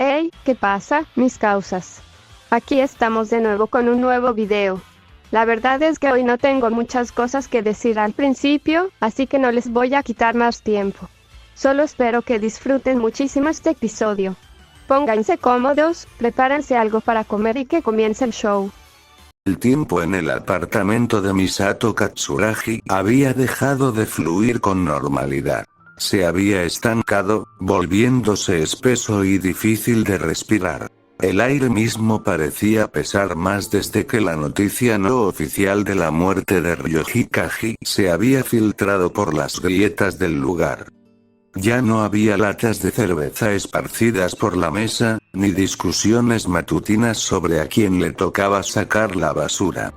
Hey, ¿qué pasa, mis causas? Aquí estamos de nuevo con un nuevo video. La verdad es que hoy no tengo muchas cosas que decir al principio, así que no les voy a quitar más tiempo. Solo espero que disfruten muchísimo este episodio. Pónganse cómodos, prepárense algo para comer y que comience el show. El tiempo en el apartamento de Misato Katsuragi había dejado de fluir con normalidad. Se había estancado, volviéndose espeso y difícil de respirar. El aire mismo parecía pesar más desde que la noticia no oficial de la muerte de Ryoji Kaji se había filtrado por las grietas del lugar. Ya no había latas de cerveza esparcidas por la mesa, ni discusiones matutinas sobre a quién le tocaba sacar la basura.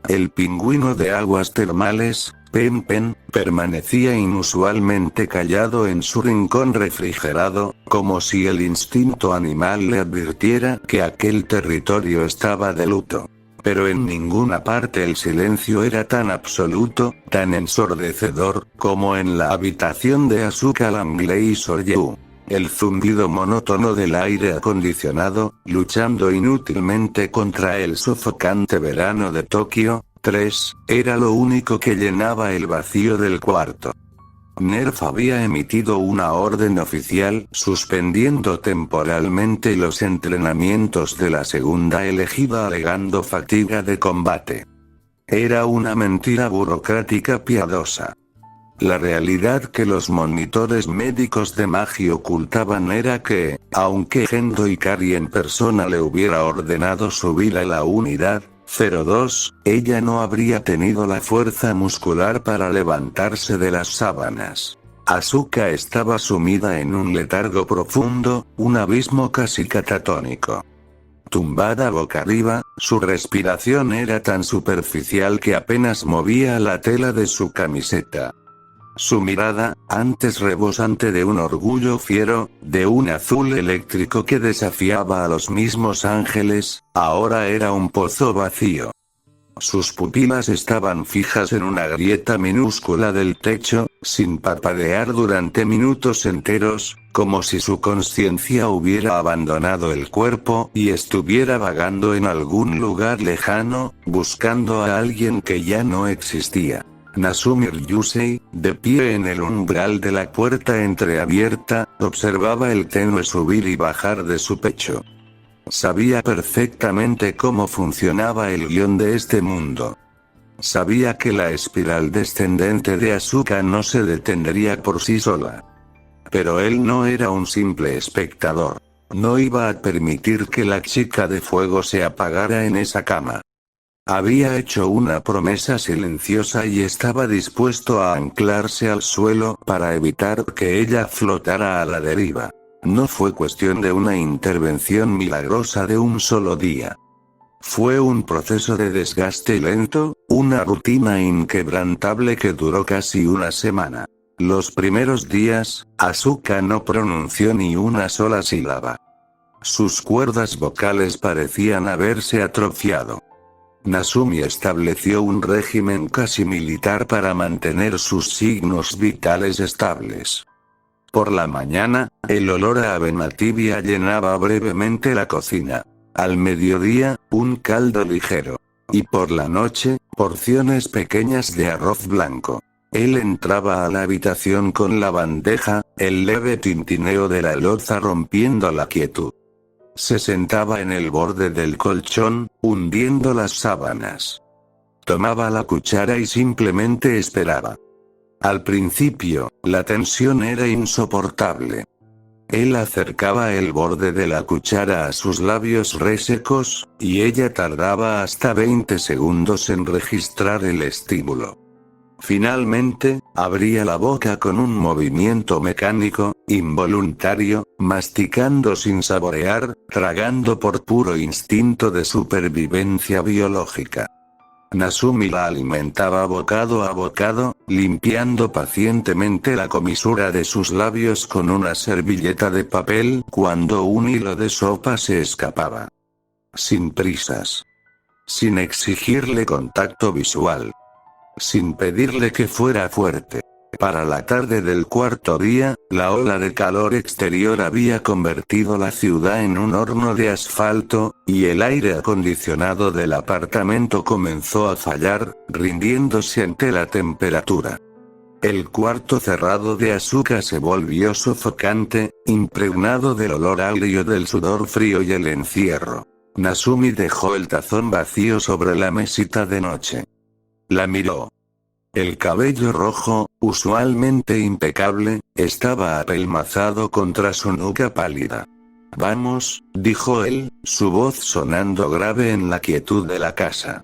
El pingüino de aguas termales, Pen Pen, permanecía inusualmente callado en su rincón refrigerado, como si el instinto animal le advirtiera que aquel territorio estaba de luto. Pero en ninguna parte el silencio era tan absoluto, tan ensordecedor, como en la habitación de Asuka Langley Soryu. El zumbido monótono del aire acondicionado, luchando inútilmente contra el sofocante verano de Tokio 3, era lo único que llenaba el vacío del cuarto. NERF había emitido una orden oficial suspendiendo temporalmente los entrenamientos de la segunda elegida alegando fatiga de combate. Era una mentira burocrática piadosa. La realidad que los monitores médicos de Magi ocultaban era que, aunque Gendo Ikari en persona le hubiera ordenado subir a la unidad 02, ella no habría tenido la fuerza muscular para levantarse de las sábanas. Asuka estaba sumida en un letargo profundo, un abismo casi catatónico. Tumbada boca arriba, su respiración era tan superficial que apenas movía la tela de su camiseta. Su mirada, antes rebosante de un orgullo fiero, de un azul eléctrico que desafiaba a los mismos ángeles, ahora era un pozo vacío. Sus pupilas estaban fijas en una grieta minúscula del techo, sin parpadear durante minutos enteros, como si su conciencia hubiera abandonado el cuerpo y estuviera vagando en algún lugar lejano, buscando a alguien que ya no existía. Nasumi Ryusei, de pie en el umbral de la puerta entreabierta, observaba el tenue subir y bajar de su pecho. Sabía perfectamente cómo funcionaba el guión de este mundo. Sabía que la espiral descendente de Asuka no se detendría por sí sola. Pero él no era un simple espectador. No iba a permitir que la chica de fuego se apagara en esa cama. Había hecho una promesa silenciosa y estaba dispuesto a anclarse al suelo para evitar que ella flotara a la deriva. No fue cuestión de una intervención milagrosa de un solo día. Fue un proceso de desgaste lento, una rutina inquebrantable que duró casi una semana. Los primeros días, Asuka no pronunció ni una sola sílaba. Sus cuerdas vocales parecían haberse atrofiado. Nasumi estableció un régimen casi militar para mantener sus signos vitales estables. Por la mañana, el olor a avena tibia llenaba brevemente la cocina. Al mediodía, un caldo ligero. Y por la noche, porciones pequeñas de arroz blanco. Él entraba a la habitación con la bandeja, el leve tintineo de la loza rompiendo la quietud. Se sentaba en el borde del colchón, hundiendo las sábanas. Tomaba la cuchara y simplemente esperaba. Al principio, la tensión era insoportable. Él acercaba el borde de la cuchara a sus labios resecos, y ella tardaba hasta 20 segundos en registrar el estímulo. Finalmente, abría la boca con un movimiento mecánico, involuntario, masticando sin saborear, tragando por puro instinto de supervivencia biológica. Nasumi la alimentaba bocado a bocado, limpiando pacientemente la comisura de sus labios con una servilleta de papel cuando un hilo de sopa se escapaba. Sin prisas. Sin exigirle contacto visual. Sin pedirle que fuera fuerte. Para la tarde del cuarto día, la ola de calor exterior había convertido la ciudad en un horno de asfalto, y el aire acondicionado del apartamento comenzó a fallar, rindiéndose ante la temperatura. El cuarto cerrado de Asuka se volvió sofocante, impregnado del olor agrio del sudor frío y el encierro. Nasumi dejó el tazón vacío sobre la mesita de noche. La miró. El cabello rojo, usualmente impecable, estaba apelmazado contra su nuca pálida. Vamos, dijo él, su voz sonando grave en la quietud de la casa.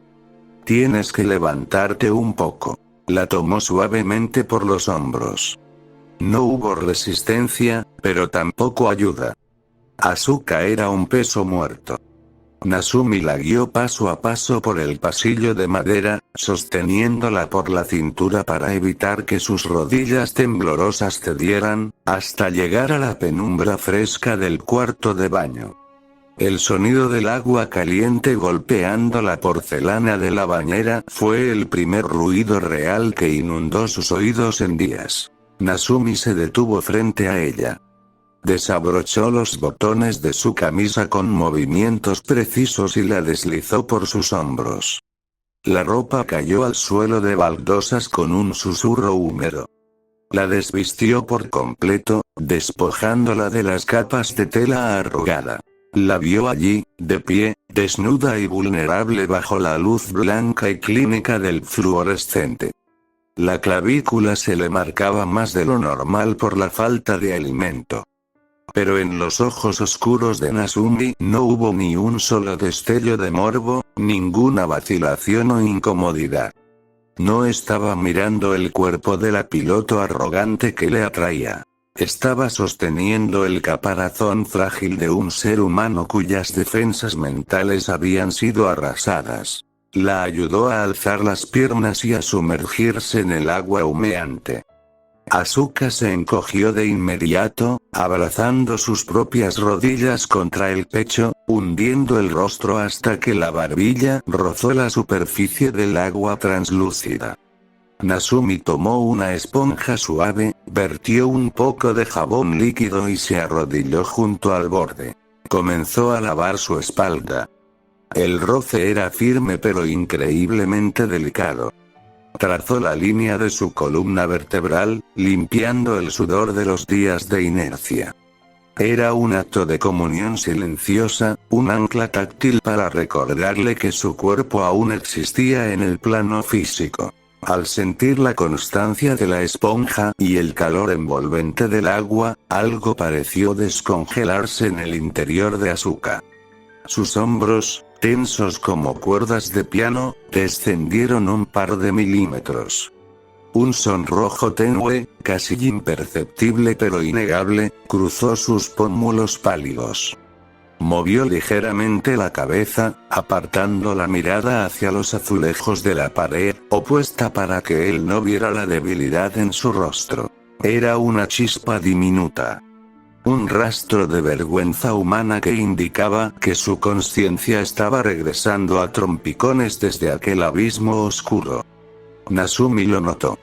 Tienes que levantarte un poco. La tomó suavemente por los hombros. No hubo resistencia, pero tampoco ayuda. Asuka era un peso muerto. Nasumi la guió paso a paso por el pasillo de madera, sosteniéndola por la cintura para evitar que sus rodillas temblorosas cedieran, hasta llegar a la penumbra fresca del cuarto de baño. El sonido del agua caliente golpeando la porcelana de la bañera fue el primer ruido real que inundó sus oídos en días. Nasumi se detuvo frente a ella. Desabrochó los botones de su camisa con movimientos precisos y la deslizó por sus hombros. La ropa cayó al suelo de baldosas con un susurro húmedo. La desvistió por completo, despojándola de las capas de tela arrugada. La vio allí, de pie, desnuda y vulnerable bajo la luz blanca y clínica del fluorescente. La clavícula se le marcaba más de lo normal por la falta de alimento. Pero en los ojos oscuros de Nasumi no hubo ni un solo destello de morbo, ninguna vacilación o incomodidad. No estaba mirando el cuerpo de la piloto arrogante que le atraía. Estaba sosteniendo el caparazón frágil de un ser humano cuyas defensas mentales habían sido arrasadas. La ayudó a alzar las piernas y a sumergirse en el agua humeante. Asuka se encogió de inmediato, abrazando sus propias rodillas contra el pecho, hundiendo el rostro hasta que la barbilla rozó la superficie del agua translúcida. Nasumi tomó una esponja suave, vertió un poco de jabón líquido y se arrodilló junto al borde. Comenzó a lavar su espalda. El roce era firme pero increíblemente delicado. Trazó la línea de su columna vertebral, limpiando el sudor de los días de inercia. Era un acto de comunión silenciosa, un ancla táctil para recordarle que su cuerpo aún existía en el plano físico. Al sentir la constancia de la esponja y el calor envolvente del agua, algo pareció descongelarse en el interior de Asuka. Sus hombros, tensos como cuerdas de piano, descendieron un par de milímetros. Un sonrojo tenue, casi imperceptible pero innegable, cruzó sus pómulos pálidos. Movió ligeramente la cabeza, apartando la mirada hacia los azulejos de la pared opuesta para que él no viera la debilidad en su rostro. Era una chispa diminuta. Un rastro de vergüenza humana que indicaba que su conciencia estaba regresando a trompicones desde aquel abismo oscuro. Nasumi lo notó.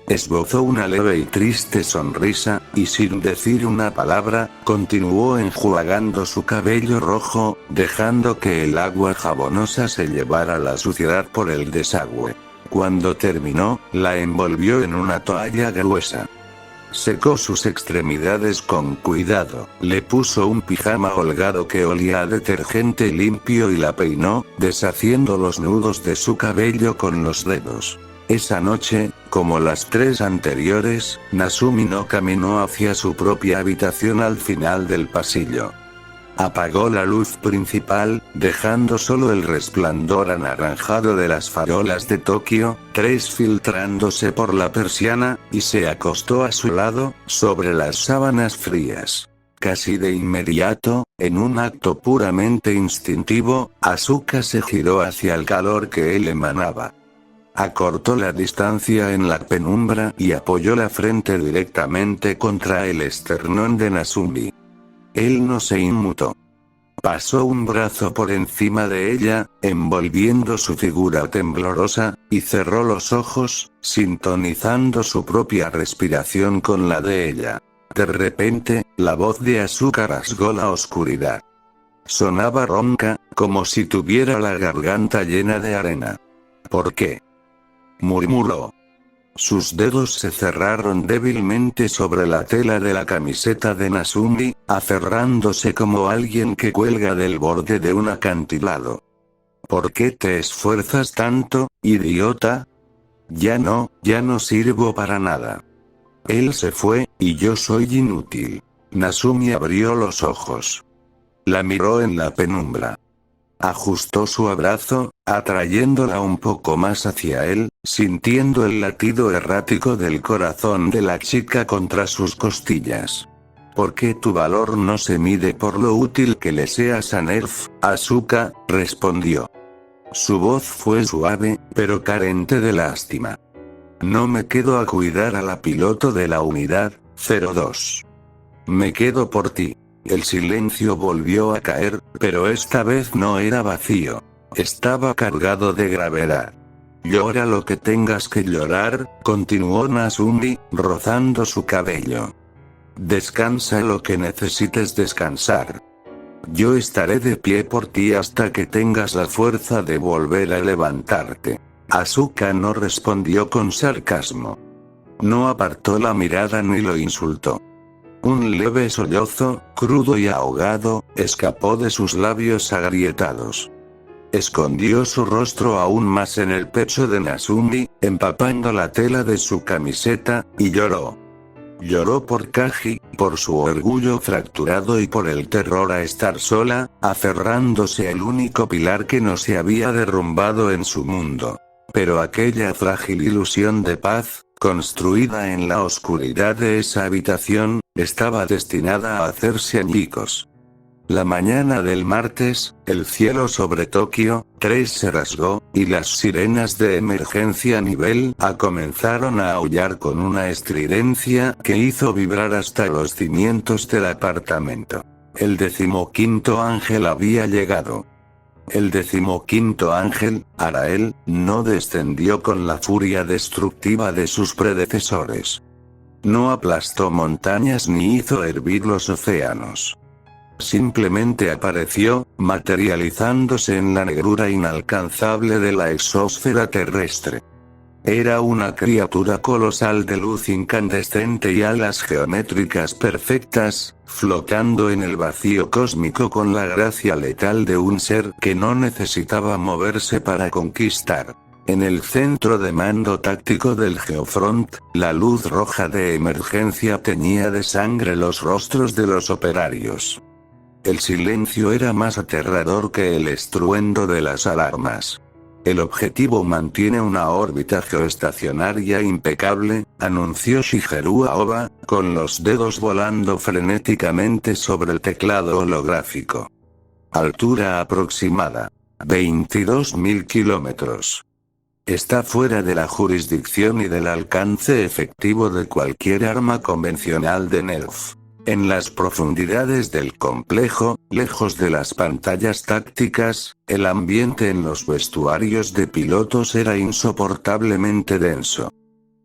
Esbozó una leve y triste sonrisa, y sin decir una palabra, continuó enjuagando su cabello rojo, dejando que el agua jabonosa se llevara la suciedad por el desagüe. Cuando terminó, la envolvió en una toalla gruesa. Secó sus extremidades con cuidado, le puso un pijama holgado que olía a detergente limpio y la peinó, deshaciendo los nudos de su cabello con los dedos. Esa noche, como las 3 anteriores, Nasumi no caminó hacia su propia habitación al final del pasillo. Apagó la luz principal, dejando solo el resplandor anaranjado de las farolas de Tokio, 3 filtrándose por la persiana, y se acostó a su lado, sobre las sábanas frías. Casi de inmediato, en un acto puramente instintivo, Asuka se giró hacia el calor que él emanaba. Acortó la distancia en la penumbra y apoyó la frente directamente contra el esternón de Nasumi. Él no se inmutó. Pasó un brazo por encima de ella, envolviendo su figura temblorosa, y cerró los ojos, sintonizando su propia respiración con la de ella. De repente, la voz de Asuka rasgó la oscuridad. Sonaba ronca, como si tuviera la garganta llena de arena. ¿Por qué?, murmuró. Sus dedos se cerraron débilmente sobre la tela de la camiseta de Nasumi, aferrándose como alguien que cuelga del borde de un acantilado. ¿Por qué te esfuerzas tanto, idiota? Ya no sirvo para nada. Él se fue, y yo soy inútil. Nasumi abrió los ojos. La miró en la penumbra. Ajustó su abrazo, atrayéndola un poco más hacia él, sintiendo el latido errático del corazón de la chica contra sus costillas. ¿Por qué tu valor no se mide por lo útil que le seas a Nerf, Asuka?, respondió. Su voz fue suave, pero carente de lástima. No me quedo a cuidar a la piloto de la unidad 02. Me quedo por ti. El silencio volvió a caer, pero esta vez no era vacío. Estaba cargado de gravedad. Llora lo que tengas que llorar, continuó Nasumi, rozando su cabello. Descansa lo que necesites descansar. Yo estaré de pie por ti hasta que tengas la fuerza de volver a levantarte. Asuka no respondió con sarcasmo. No apartó la mirada ni lo insultó. Un leve sollozo, crudo y ahogado, escapó de sus labios agrietados. Escondió su rostro aún más en el pecho de Nasumi, empapando la tela de su camiseta, y lloró. Lloró por Kaji, por su orgullo fracturado y por el terror a estar sola, aferrándose al único pilar que no se había derrumbado en su mundo. Pero aquella frágil ilusión de paz, construida en la oscuridad de esa habitación, estaba destinada a hacerse añicos. La mañana del martes, el cielo sobre Tokio 3 se rasgó, y las sirenas de emergencia nivel A comenzaron a aullar con una estridencia que hizo vibrar hasta los cimientos del apartamento. El 15º ángel había llegado. El 15º ángel, Arael, no descendió con la furia destructiva de sus predecesores. No aplastó montañas ni hizo hervir los océanos. Simplemente apareció, materializándose en la negrura inalcanzable de la exósfera terrestre. Era una criatura colosal de luz incandescente y alas geométricas perfectas, flotando en el vacío cósmico con la gracia letal de un ser que no necesitaba moverse para conquistar. En el centro de mando táctico del Geofront, la luz roja de emergencia teñía de sangre los rostros de los operarios. El silencio era más aterrador que el estruendo de las alarmas. El objetivo mantiene una órbita geoestacionaria impecable, anunció Shigeru Aoba, con los dedos volando frenéticamente sobre el teclado holográfico. Altura aproximada: 22.000 kilómetros. Está fuera de la jurisdicción y del alcance efectivo de cualquier arma convencional de Nerf. En las profundidades del complejo, lejos de las pantallas tácticas, el ambiente en los vestuarios de pilotos era insoportablemente denso.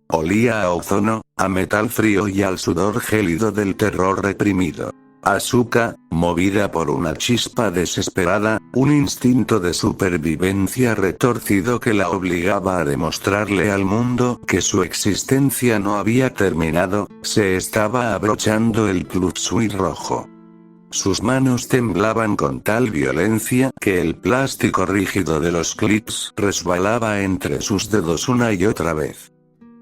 Olía a ozono, a metal frío y al sudor gélido del terror reprimido. Asuka, movida por una chispa desesperada, un instinto de supervivencia retorcido que la obligaba a demostrarle al mundo que su existencia no había terminado, se estaba abrochando el plutsuit rojo. Sus manos temblaban con tal violencia que el plástico rígido de los clips resbalaba entre sus dedos una y otra vez.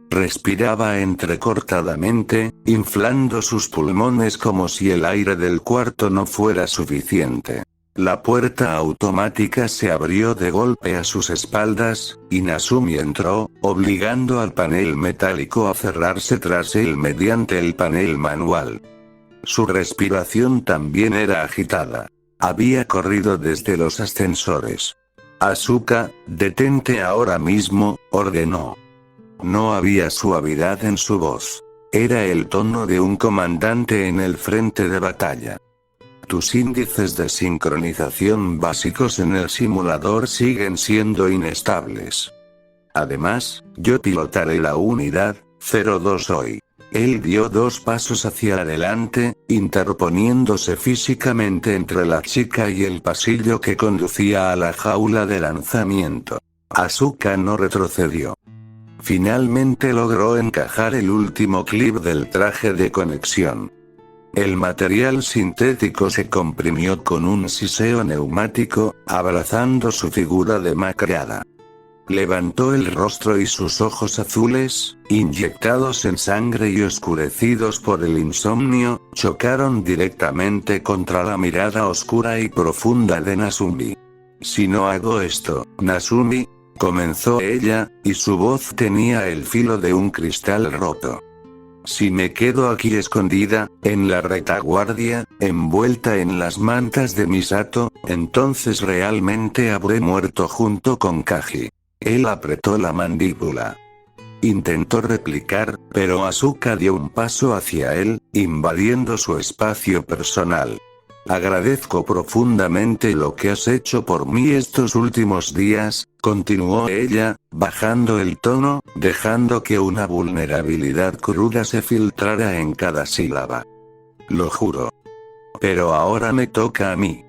Respiraba entrecortadamente, inflando sus pulmones como si el aire del cuarto no fuera suficiente. La puerta automática se abrió de golpe a sus espaldas, y Nasumi entró, obligando al panel metálico a cerrarse tras él mediante el panel manual. Su respiración también era agitada. Había corrido desde los ascensores. Asuka, detente ahora mismo, ordenó. No había suavidad en su voz. Era el tono de un comandante en el frente de batalla. Tus índices de sincronización básicos en el simulador siguen siendo inestables. Además, yo pilotaré la unidad 02 hoy. Él dio 2 pasos hacia adelante, interponiéndose físicamente entre la chica y el pasillo que conducía a la jaula de lanzamiento. Asuka no retrocedió. Finalmente logró encajar el último clip del traje de conexión. El material sintético se comprimió con un siseo neumático, abrazando su figura demacrada. Levantó el rostro y sus ojos azules, inyectados en sangre y oscurecidos por el insomnio, chocaron directamente contra la mirada oscura y profunda de Nasumi. «Si no hago esto, Nasumi», comenzó ella, y su voz tenía el filo de un cristal roto. «Si me quedo aquí escondida, en la retaguardia, envuelta en las mantas de Misato, entonces realmente habré muerto junto con Kaji». Él apretó la mandíbula. Intentó replicar, pero Asuka dio un paso hacia él, invadiendo su espacio personal. «Agradezco profundamente lo que has hecho por mí estos últimos días», continuó ella, bajando el tono, dejando que una vulnerabilidad cruda se filtrara en cada sílaba. «Lo juro. Pero ahora me toca a mí.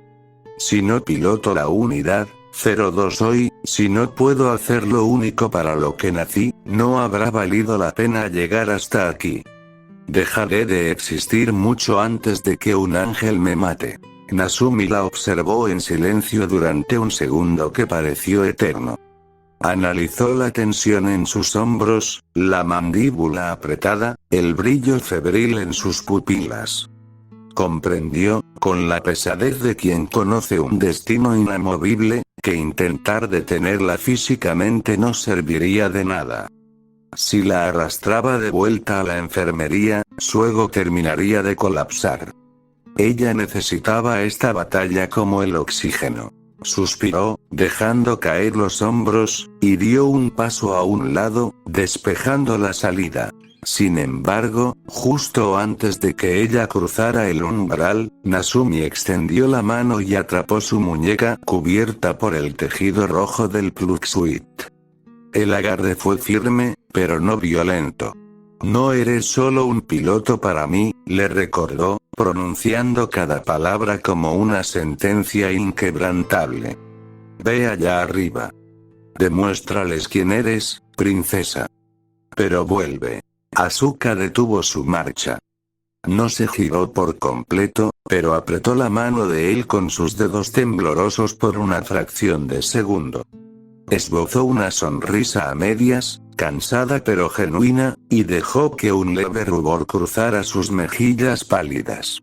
Si no piloto la unidad 02 hoy, si no puedo hacer lo único para lo que nací, no habrá valido la pena llegar hasta aquí. Dejaré de existir mucho antes de que un ángel me mate». Nasumi la observó en silencio durante un segundo que pareció eterno. Analizó la tensión en sus hombros, la mandíbula apretada, el brillo febril en sus pupilas. Comprendió, con la pesadez de quien conoce un destino inamovible, que intentar detenerla físicamente no serviría de nada. Si la arrastraba de vuelta a la enfermería, su ego terminaría de colapsar. Ella necesitaba esta batalla como el oxígeno. Suspiró, dejando caer los hombros, y dio un paso a un lado, despejando la salida. Sin embargo, justo antes de que ella cruzara el umbral, Nasumi extendió la mano y atrapó su muñeca cubierta por el tejido rojo del plug suite. El agarre fue firme, pero no violento. «No eres solo un piloto para mí», le recordó, pronunciando cada palabra como una sentencia inquebrantable. «Ve allá arriba. Demuéstrales quién eres, princesa. Pero vuelve». Asuka detuvo su marcha. No se giró por completo, pero apretó la mano de él con sus dedos temblorosos por una fracción de segundo. Esbozó una sonrisa a medias, cansada pero genuina, y dejó que un leve rubor cruzara sus mejillas pálidas.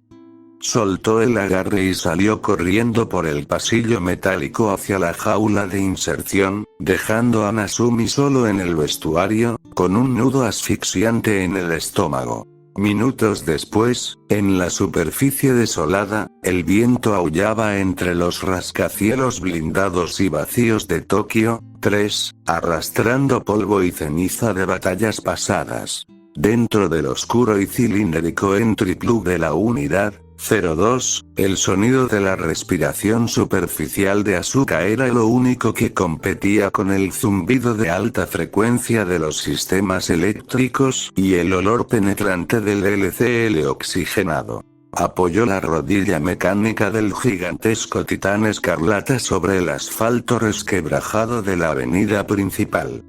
Soltó el agarre y salió corriendo por el pasillo metálico hacia la jaula de inserción, dejando a Nasumi solo en el vestuario, con un nudo asfixiante en el estómago. Minutos después, en la superficie desolada, el viento aullaba entre los rascacielos blindados y vacíos de Tokio 3, arrastrando polvo y ceniza de batallas pasadas. Dentro del oscuro y cilíndrico entry plug de la unidad 02, el sonido de la respiración superficial de Asuka era lo único que competía con el zumbido de alta frecuencia de los sistemas eléctricos y el olor penetrante del LCL oxigenado. Apoyó la rodilla mecánica del gigantesco titán escarlata sobre el asfalto resquebrajado de la avenida principal.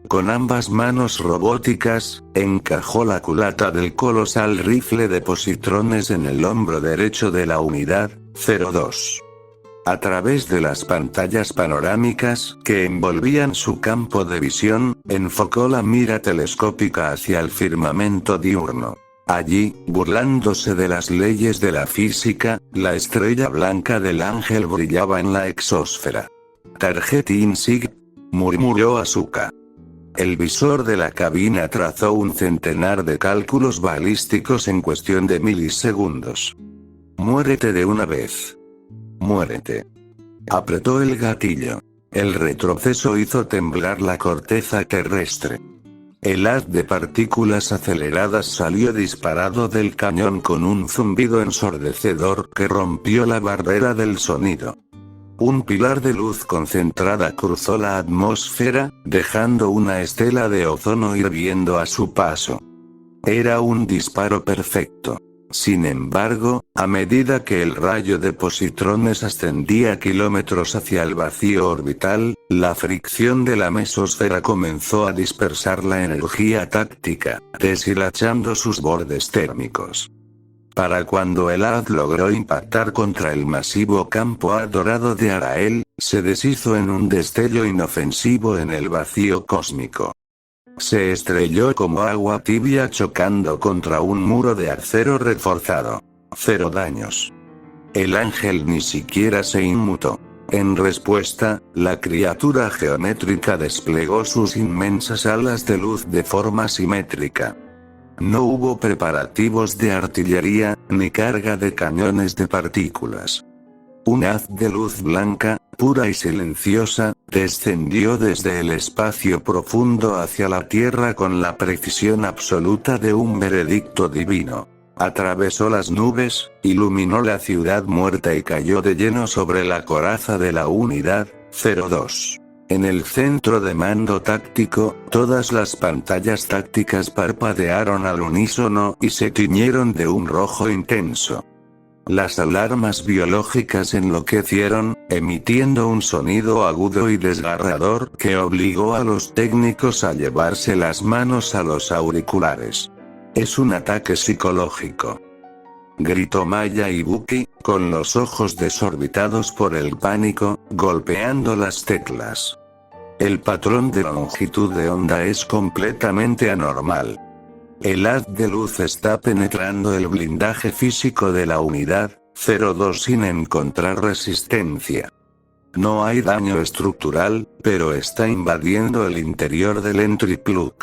Con ambas manos robóticas, encajó la culata del colosal rifle de positrones en el hombro derecho de la unidad 02. A través de las pantallas panorámicas que envolvían su campo de visión, enfocó la mira telescópica hacia el firmamento diurno. Allí, burlándose de las leyes de la física, la estrella blanca del ángel brillaba en la exósfera. «Targetin Sig», murmuró Asuka. El visor de la cabina trazó un centenar de cálculos balísticos en cuestión de milisegundos. «Muérete de una vez. Muérete». Apretó el gatillo. El retroceso hizo temblar la corteza terrestre. El haz de partículas aceleradas salió disparado del cañón con un zumbido ensordecedor que rompió la barrera del sonido. Un pilar de luz concentrada cruzó la atmósfera, dejando una estela de ozono hirviendo a su paso. Era un disparo perfecto. Sin embargo, a medida que el rayo de positrones ascendía kilómetros hacia el vacío orbital, la fricción de la mesosfera comenzó a dispersar la energía táctica, deshilachando sus bordes térmicos. Para cuando el haz logró impactar contra el masivo campo dorado de Arael, se deshizo en un destello inofensivo en el vacío cósmico. Se estrelló como agua tibia chocando contra un muro de acero reforzado. 0 daños. El ángel ni siquiera se inmutó. En respuesta, la criatura geométrica desplegó sus inmensas alas de luz de forma simétrica. No hubo preparativos de artillería, ni carga de cañones de partículas. Un haz de luz blanca, pura y silenciosa, descendió desde el espacio profundo hacia la Tierra con la precisión absoluta de un veredicto divino. Atravesó las nubes, iluminó la ciudad muerta y cayó de lleno sobre la coraza de la unidad 02. En el centro de mando táctico, todas las pantallas tácticas parpadearon al unísono y se tiñeron de un rojo intenso. Las alarmas biológicas enloquecieron, emitiendo un sonido agudo y desgarrador que obligó a los técnicos a llevarse las manos a los auriculares. Es un ataque psicológico, gritó Maya Ibuki, con los ojos desorbitados por el pánico, golpeando las teclas. El patrón de longitud de onda es completamente anormal. El haz de luz está penetrando el blindaje físico de la unidad 02 sin encontrar resistencia. No hay daño estructural, pero está invadiendo el interior del entry plug.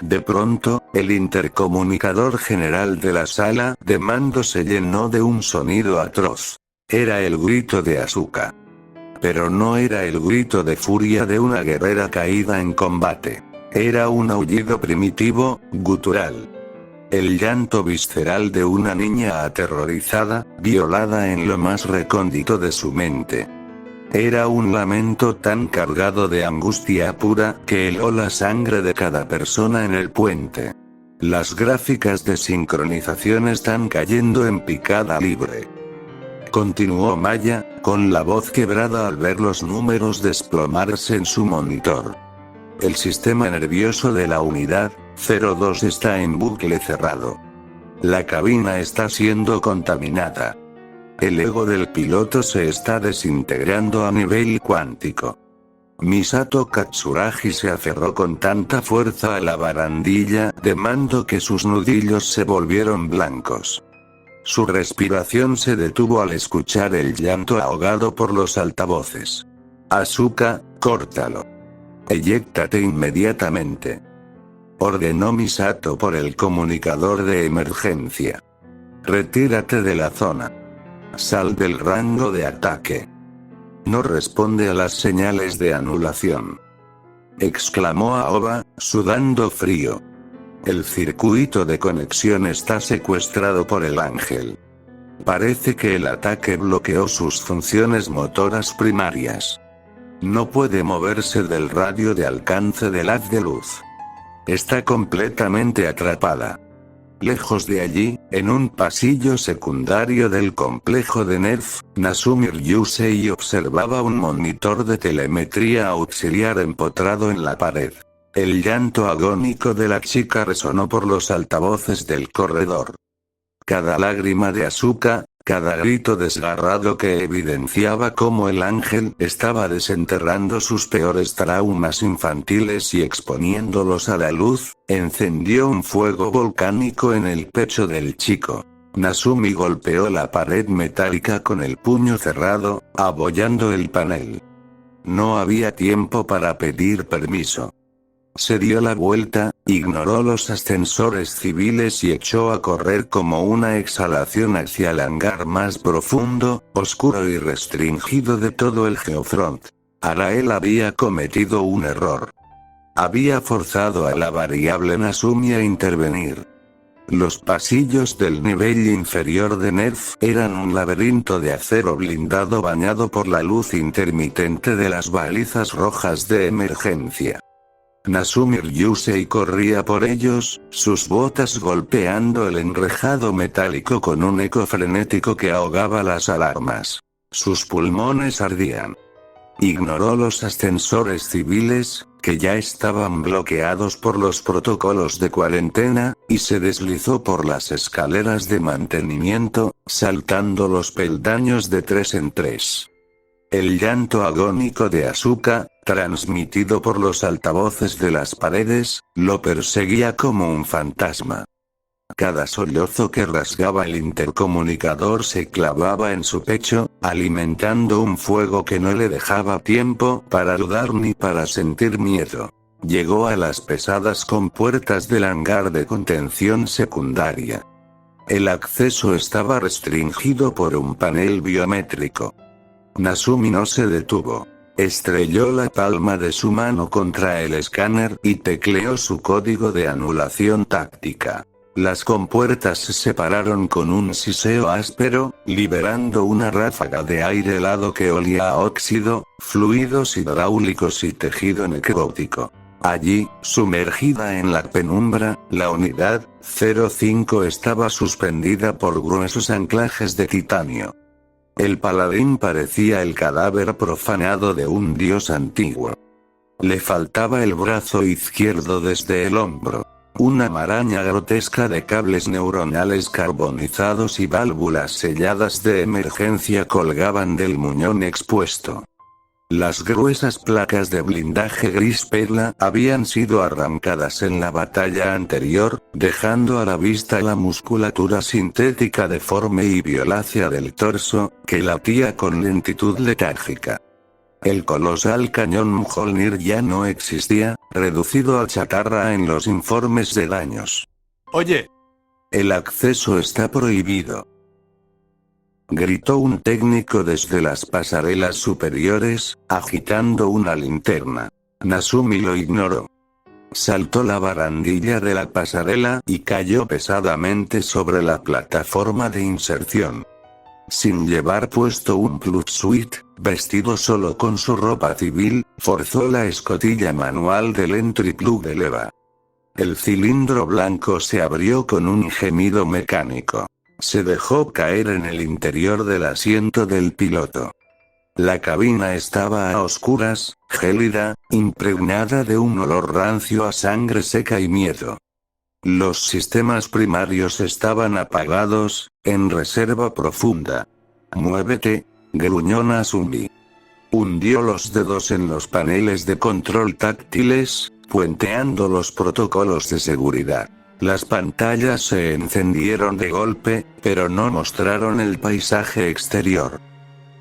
De pronto, el intercomunicador general de la sala de mando se llenó de un sonido atroz. Era el grito de Asuka. Pero no era el grito de furia de una guerrera caída en combate. Era un aullido primitivo, gutural. El llanto visceral de una niña aterrorizada, violada en lo más recóndito de su mente. Era un lamento tan cargado de angustia pura que heló la sangre de cada persona en el puente. Las gráficas de sincronización están cayendo en picada libre. Continuó Maya, con la voz quebrada al ver los números desplomarse en su monitor. El sistema nervioso de la unidad 02 está en bucle cerrado. La cabina está siendo contaminada. El ego del piloto se está desintegrando a nivel cuántico. Misato Katsuragi se aferró con tanta fuerza a la barandilla de mando que sus nudillos se volvieron blancos. Su respiración se detuvo al escuchar el llanto ahogado por los altavoces. Asuka, córtalo. Eyéctate inmediatamente. Ordenó Misato por el comunicador de emergencia. Retírate de la zona. Sal del rango de ataque. No responde a las señales de anulación. Exclamó Aoba, sudando frío. El circuito de conexión está secuestrado por el ángel. Parece que el ataque bloqueó sus funciones motoras primarias. No puede moverse del radio de alcance del haz de luz. Está completamente atrapada. Lejos de allí, en un pasillo secundario del complejo de Nerf, Nasumi Ryusei observaba un monitor de telemetría auxiliar empotrado en la pared. El llanto agónico de la chica resonó por los altavoces del corredor. Cada lágrima de Asuka, cada grito desgarrado que evidenciaba cómo el ángel estaba desenterrando sus peores traumas infantiles y exponiéndolos a la luz, encendió un fuego volcánico en el pecho del chico. Nasumi golpeó la pared metálica con el puño cerrado, abollando el panel. No había tiempo para pedir permiso. Se dio la vuelta, ignoró los ascensores civiles y echó a correr como una exhalación hacia el hangar más profundo, oscuro y restringido de todo el Geofront. Arael había cometido un error. Había forzado a la variable Nasumi a intervenir. Los pasillos del nivel inferior de Nerf eran un laberinto de acero blindado bañado por la luz intermitente de las balizas rojas de emergencia. Nasumi Ryusei corría por ellos, sus botas golpeando el enrejado metálico con un eco frenético que ahogaba las alarmas. Sus pulmones ardían. Ignoró los ascensores civiles, que ya estaban bloqueados por los protocolos de cuarentena, y se deslizó por las escaleras de mantenimiento, saltando los peldaños de 3 en 3. El llanto agónico de Asuka, transmitido por los altavoces de las paredes, lo perseguía como un fantasma. Cada sollozo que rasgaba el intercomunicador se clavaba en su pecho, alimentando un fuego que no le dejaba tiempo para dudar ni para sentir miedo. Llegó a las pesadas compuertas del hangar de contención secundaria. El acceso estaba restringido por un panel biométrico. Nasumi no se detuvo. Estrelló la palma de su mano contra el escáner y tecleó su código de anulación táctica. Las compuertas se separaron con un siseo áspero, liberando una ráfaga de aire helado que olía a óxido, fluidos hidráulicos y tejido necrótico. Allí, sumergida en la penumbra, la unidad 05 estaba suspendida por gruesos anclajes de titanio. El paladín parecía el cadáver profanado de un dios antiguo. Le faltaba el brazo izquierdo desde el hombro. Una maraña grotesca de cables neuronales carbonizados y válvulas selladas de emergencia colgaban del muñón expuesto. Las gruesas placas de blindaje gris perla habían sido arrancadas en la batalla anterior, dejando a la vista la musculatura sintética deforme y violácea del torso, que latía con lentitud letárgica. El colosal cañón Mjolnir ya no existía, reducido a chatarra en los informes de daños. Oye. El acceso está prohibido. Gritó un técnico desde las pasarelas superiores, agitando una linterna. Nasumi lo ignoró. Saltó la barandilla de la pasarela y cayó pesadamente sobre la plataforma de inserción. Sin llevar puesto un plutsuit, vestido solo con su ropa civil, forzó la escotilla manual del entry plug de leva. El cilindro blanco se abrió con un gemido mecánico. Se dejó caer en el interior del asiento del piloto. La cabina estaba a oscuras, gélida, impregnada de un olor rancio a sangre seca y miedo. Los sistemas primarios estaban apagados, en reserva profunda. «Muévete», gruñó Nasumi. Hundió los dedos en los paneles de control táctiles, puenteando los protocolos de seguridad. Las pantallas se encendieron de golpe, pero no mostraron el paisaje exterior.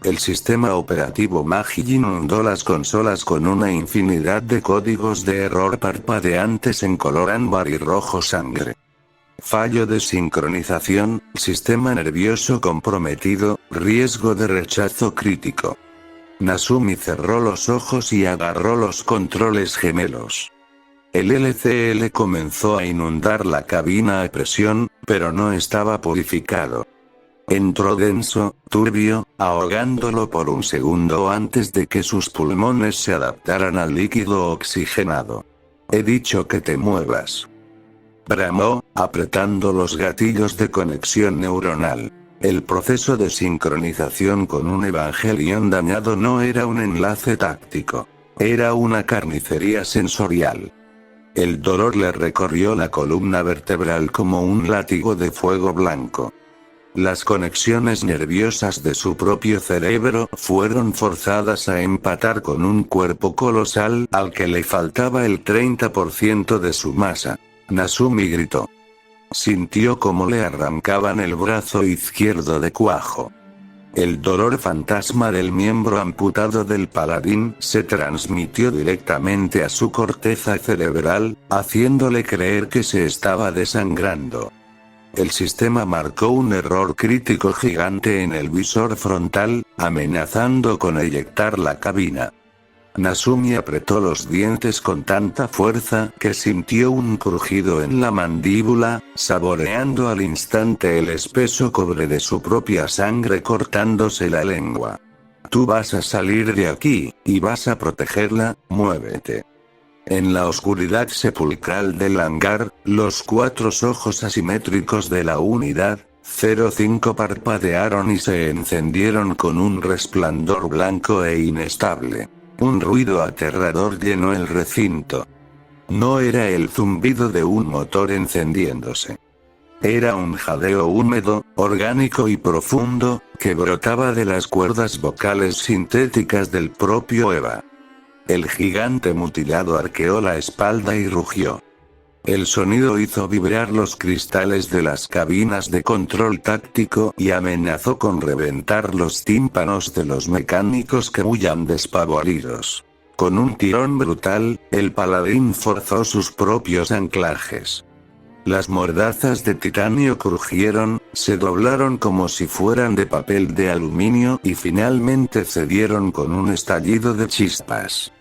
El sistema operativo Magi inundó las consolas con una infinidad de códigos de error parpadeantes en color ámbar y rojo sangre. Fallo de sincronización, sistema nervioso comprometido, riesgo de rechazo crítico. Nasumi cerró los ojos y agarró los controles gemelos. El LCL comenzó a inundar la cabina a presión, pero no estaba purificado. Entró denso, turbio, ahogándolo por un segundo antes de que sus pulmones se adaptaran al líquido oxigenado. «He dicho que te muevas», bramó, apretando los gatillos de conexión neuronal. El proceso de sincronización con un Evangelion dañado no era un enlace táctico. Era una carnicería sensorial. El dolor le recorrió la columna vertebral como un látigo de fuego blanco. Las conexiones nerviosas de su propio cerebro fueron forzadas a empatar con un cuerpo colosal al que le faltaba el 30% de su masa. Nasumi gritó. Sintió como le arrancaban el brazo izquierdo de cuajo. El dolor fantasma del miembro amputado del paladín se transmitió directamente a su corteza cerebral, haciéndole creer que se estaba desangrando. El sistema marcó un error crítico gigante en el visor frontal, amenazando con eyectar la cabina. Nazumi apretó los dientes con tanta fuerza que sintió un crujido en la mandíbula, saboreando al instante el espeso cobre de su propia sangre cortándose la lengua. Tú vas a salir de aquí, y vas a protegerla, muévete. En la oscuridad sepulcral del hangar, los 4 ojos asimétricos de la unidad 05 parpadearon y se encendieron con un resplandor blanco e inestable. Un ruido aterrador llenó el recinto. No era el zumbido de un motor encendiéndose. Era un jadeo húmedo, orgánico y profundo, que brotaba de las cuerdas vocales sintéticas del propio Eva. El gigante mutilado arqueó la espalda y rugió. El sonido hizo vibrar los cristales de las cabinas de control táctico y amenazó con reventar los tímpanos de los mecánicos que huyan despavoridos. Con un tirón brutal, el paladín forzó sus propios anclajes. Las mordazas de titanio crujieron, se doblaron como si fueran de papel de aluminio y finalmente cedieron con un estallido de chispas.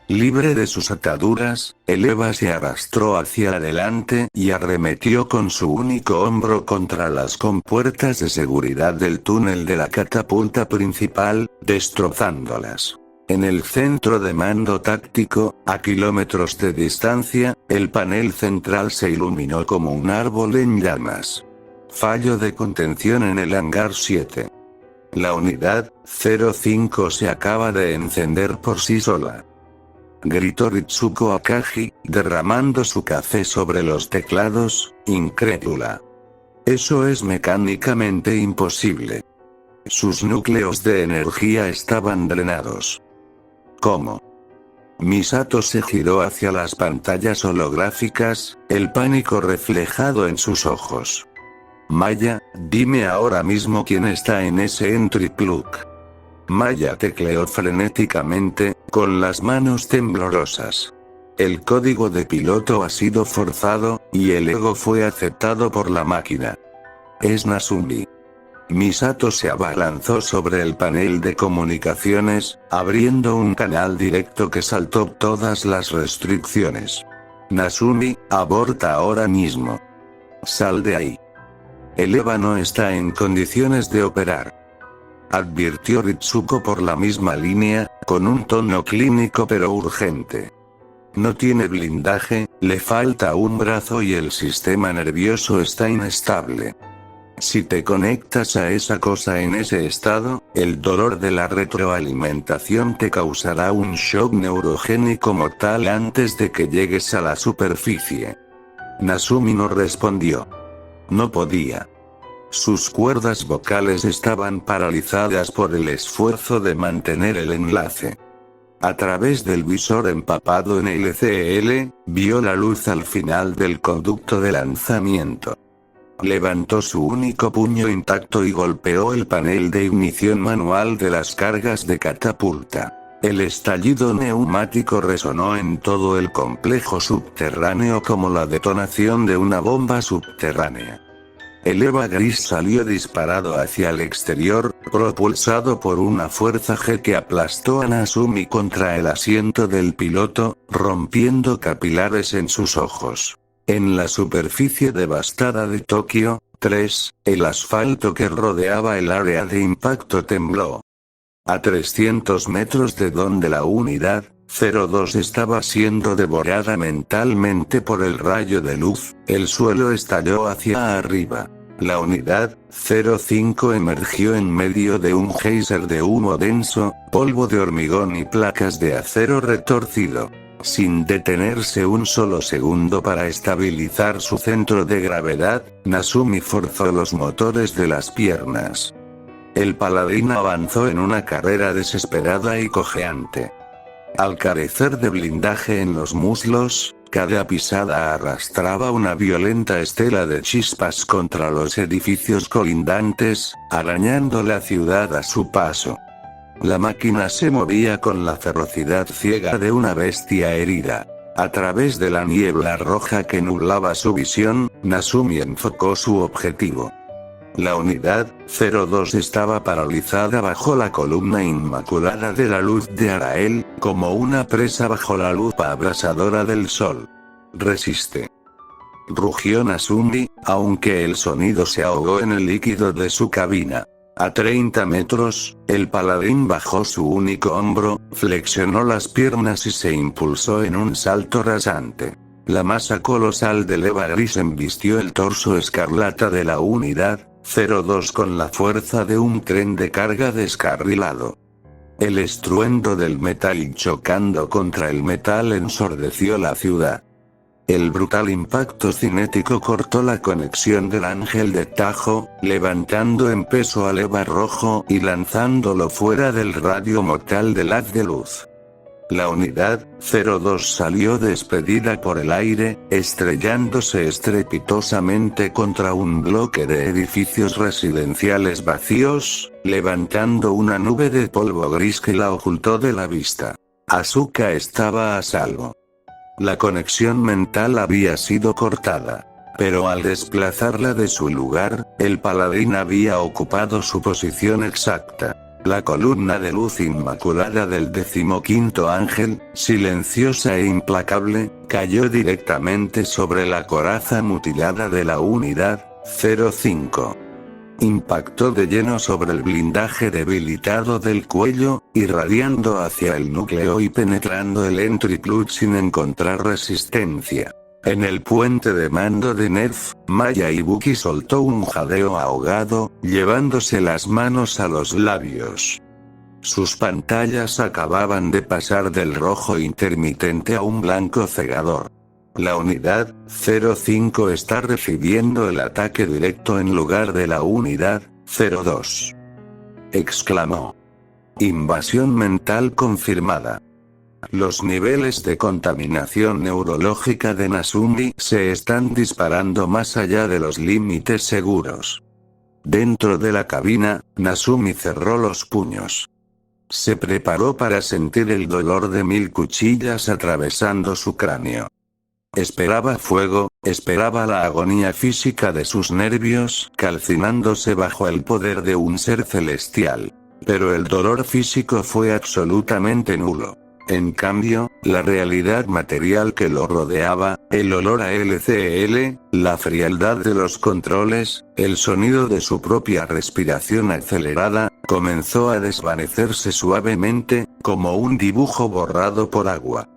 Libre de sus ataduras, el Eva se arrastró hacia adelante y arremetió con su único hombro contra las compuertas de seguridad del túnel de la catapulta principal, destrozándolas. En el centro de mando táctico, a kilómetros de distancia, el panel central se iluminó como un árbol en llamas. Fallo de contención en el hangar 7. La unidad 05 se acaba de encender por sí sola. Gritó Ritsuko Akagi, derramando su café sobre los teclados, incrédula. Eso es mecánicamente imposible. Sus núcleos de energía estaban drenados. ¿Cómo? Misato se giró hacia las pantallas holográficas, el pánico reflejado en sus ojos. Maya, dime ahora mismo quién está en ese entry plug. Maya tecleó frenéticamente, con las manos temblorosas. El código de piloto ha sido forzado, y el ego fue aceptado por la máquina. Es Nazumi. Misato se abalanzó sobre el panel de comunicaciones, abriendo un canal directo que saltó todas las restricciones. Nazumi, aborta ahora mismo. Sal de ahí. El Eva no está en condiciones de operar. Advirtió Ritsuko por la misma línea, con un tono clínico pero urgente. No tiene blindaje, le falta un brazo y el sistema nervioso está inestable. Si te conectas a esa cosa en ese estado, el dolor de la retroalimentación te causará un shock neurogénico mortal antes de que llegues a la superficie. Nazumi no respondió. No podía. Sus cuerdas vocales estaban paralizadas por el esfuerzo de mantener el enlace. A través del visor empapado en LCL, vio la luz al final del conducto de lanzamiento. Levantó su único puño intacto y golpeó el panel de ignición manual de las cargas de catapulta. El estallido neumático resonó en todo el complejo subterráneo como la detonación de una bomba subterránea. El Eva gris salió disparado hacia el exterior, propulsado por una fuerza G que aplastó a Nazumi contra el asiento del piloto, rompiendo capilares en sus ojos. En la superficie devastada de Tokio 3, el asfalto que rodeaba el área de impacto tembló. A 300 metros de donde la unidad 02 estaba siendo devorada mentalmente por el rayo de luz, el suelo estalló hacia arriba. La unidad 05 emergió en medio de un geyser de humo denso, polvo de hormigón y placas de acero retorcido. Sin detenerse un solo segundo para estabilizar su centro de gravedad, Nazumi forzó los motores de las piernas. El paladín avanzó en una carrera desesperada y cojeante. Al carecer de blindaje en los muslos, cada pisada arrastraba una violenta estela de chispas contra los edificios colindantes, arañando la ciudad a su paso. La máquina se movía con la ferocidad ciega de una bestia herida. A través de la niebla roja que nublaba su visión, Nazumi enfocó su objetivo. La unidad 02 estaba paralizada bajo la columna inmaculada de la luz de Arael, como una presa bajo la lupa abrasadora del sol. Resiste. Rugió Nasumi, aunque el sonido se ahogó en el líquido de su cabina. A 30 metros, el paladín bajó su único hombro, flexionó las piernas y se impulsó en un salto rasante. La masa colosal del Eva gris embistió el torso escarlata de la unidad 02 con la fuerza de un tren de carga descarrilado. El estruendo del metal chocando contra el metal ensordeció la ciudad. El brutal impacto cinético cortó la conexión del ángel de Tajo, levantando en peso al Eva rojo y lanzándolo fuera del radio mortal del haz de luz. La unidad 02 salió despedida por el aire, estrellándose estrepitosamente contra un bloque de edificios residenciales vacíos, levantando una nube de polvo gris que la ocultó de la vista. Asuka estaba a salvo. La conexión mental había sido cortada. Pero al desplazarla de su lugar, el paladín había ocupado su posición exacta. La columna de luz inmaculada del 15º ángel, silenciosa e implacable, cayó directamente sobre la coraza mutilada de la unidad 05. Impactó de lleno sobre el blindaje debilitado del cuello, irradiando hacia el núcleo y penetrando el entry-plug sin encontrar resistencia. En el puente de mando de Nerf, Maya Ibuki soltó un jadeo ahogado, llevándose las manos a los labios. Sus pantallas acababan de pasar del rojo intermitente a un blanco cegador. La unidad 05 está recibiendo el ataque directo en lugar de la unidad 02. Exclamó. Invasión mental confirmada. Los niveles de contaminación neurológica de Nasumi se están disparando más allá de los límites seguros. Dentro de la cabina, Nasumi cerró los puños. Se preparó para sentir el dolor de 1000 cuchillas atravesando su cráneo. Esperaba fuego, esperaba la agonía física de sus nervios calcinándose bajo el poder de un ser celestial. Pero el dolor físico fue absolutamente nulo. En cambio, la realidad material que lo rodeaba, el olor a LCL, la frialdad de los controles, el sonido de su propia respiración acelerada, comenzó a desvanecerse suavemente, como un dibujo borrado por agua.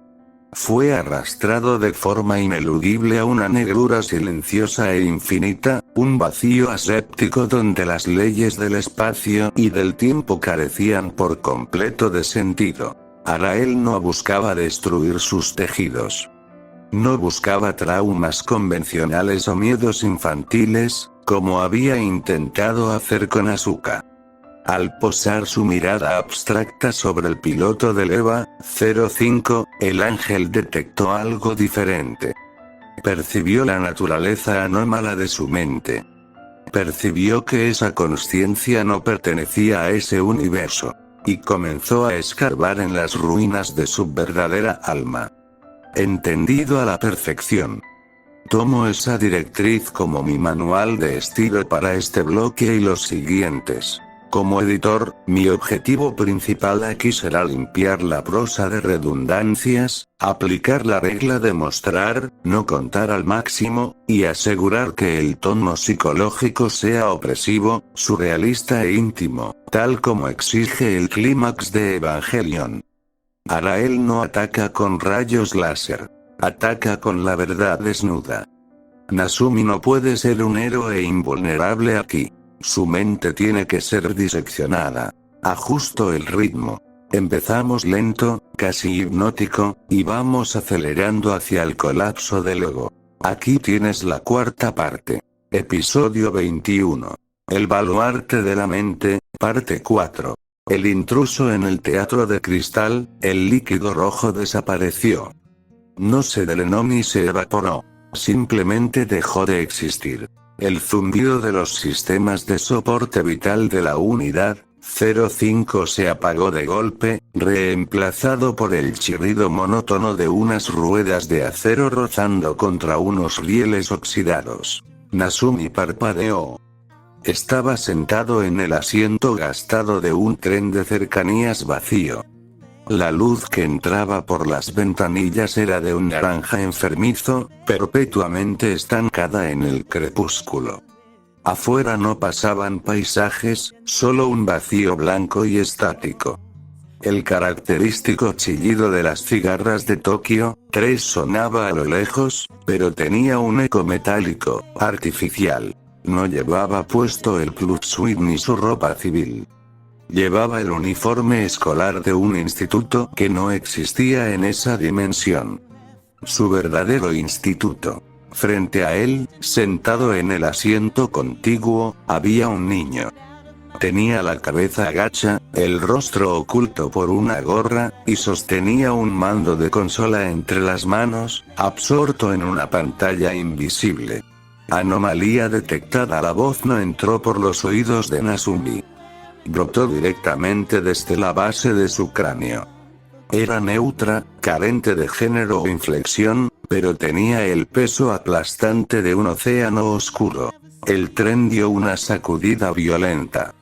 Fue arrastrado de forma ineludible a una negrura silenciosa e infinita, un vacío aséptico donde las leyes del espacio y del tiempo carecían por completo de sentido. Arael no buscaba destruir sus tejidos. No buscaba traumas convencionales o miedos infantiles, como había intentado hacer con Asuka. Al posar su mirada abstracta sobre el piloto del Eva 05, el ángel detectó algo diferente. Percibió la naturaleza anómala de su mente. Percibió que esa consciencia no pertenecía a ese universo. Y comenzó a escarbar en las ruinas de su verdadera alma. Entendido a la perfección. Tomo esa directriz como mi manual de estilo para este bloque y los siguientes. Como editor, mi objetivo principal aquí será limpiar la prosa de redundancias, aplicar la regla de mostrar, no contar al máximo, y asegurar que el tono psicológico sea opresivo, surrealista e íntimo, tal como exige el clímax de Evangelion. Arael no ataca con rayos láser. Ataca con la verdad desnuda. Nasumi no puede ser un héroe invulnerable aquí. Su mente tiene que ser diseccionada. Ajusto el ritmo. Empezamos lento, casi hipnótico, y vamos acelerando hacia el colapso del ego. Aquí tienes la cuarta parte. Episodio 21. El baluarte de la mente, parte 4. El intruso en el teatro de cristal, el líquido rojo desapareció. No se drenó ni se evaporó. Simplemente dejó de existir. El zumbido de los sistemas de soporte vital de la unidad 05 se apagó de golpe, reemplazado por el chirrido monótono de unas ruedas de acero rozando contra unos rieles oxidados. Nasumi parpadeó. Estaba sentado en el asiento gastado de un tren de cercanías vacío. La luz que entraba por las ventanillas era de un naranja enfermizo, perpetuamente estancada en el crepúsculo. Afuera no pasaban paisajes, solo un vacío blanco y estático. El característico chillido de las cigarras de Tokio 3 sonaba a lo lejos, pero tenía un eco metálico, artificial. No llevaba puesto el club suite ni su ropa civil. Llevaba el uniforme escolar de un instituto que no existía en esa dimensión. Su verdadero instituto. Frente a él, sentado en el asiento contiguo, había un niño. Tenía la cabeza agacha, el rostro oculto por una gorra, y sostenía un mando de consola entre las manos, absorto en una pantalla invisible. Anomalía detectada. La voz no entró por los oídos de Nazumi. Brotó directamente desde la base de su cráneo. Era neutra, carente de género o inflexión, pero tenía el peso aplastante de un océano oscuro. El tren dio una sacudida violenta.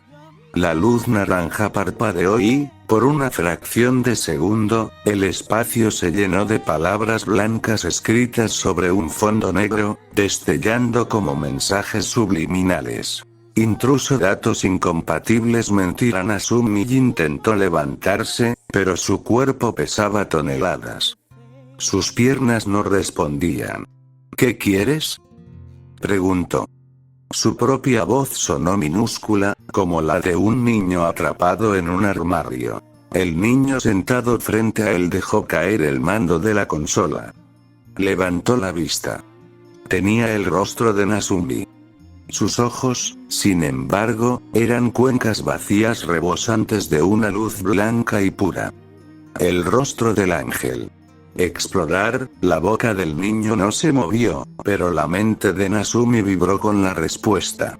La luz naranja parpadeó y, por una fracción de segundo, el espacio se llenó de palabras blancas escritas sobre un fondo negro, destellando como mensajes subliminales. Intruso, datos incompatibles. Mentira. Nazumi intentó levantarse, pero su cuerpo pesaba toneladas. Sus piernas no respondían. ¿Qué quieres?, preguntó. Su propia voz sonó minúscula, como la de un niño atrapado en un armario. El niño sentado frente a él dejó caer el mando de la consola. Levantó la vista. Tenía el rostro de Nazumi. Sus ojos, sin embargo, eran cuencas vacías rebosantes de una luz blanca y pura. El rostro del ángel. Explorar. La boca del niño no se movió, pero la mente de Nazumi vibró con la respuesta.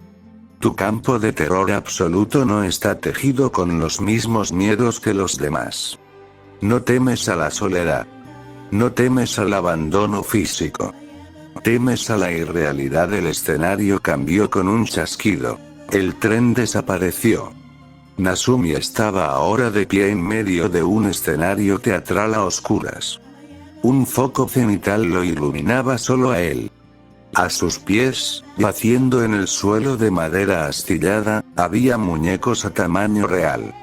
Tu campo de terror absoluto no está tejido con los mismos miedos que los demás. No temes a la soledad. No temes al abandono físico. Temes a la irrealidad. El escenario cambió con un chasquido. El tren desapareció. Nazumi estaba ahora de pie en medio de un escenario teatral a oscuras. Un foco cenital lo iluminaba solo a él. A sus pies, yaciendo en el suelo de madera astillada, había muñecos a tamaño real.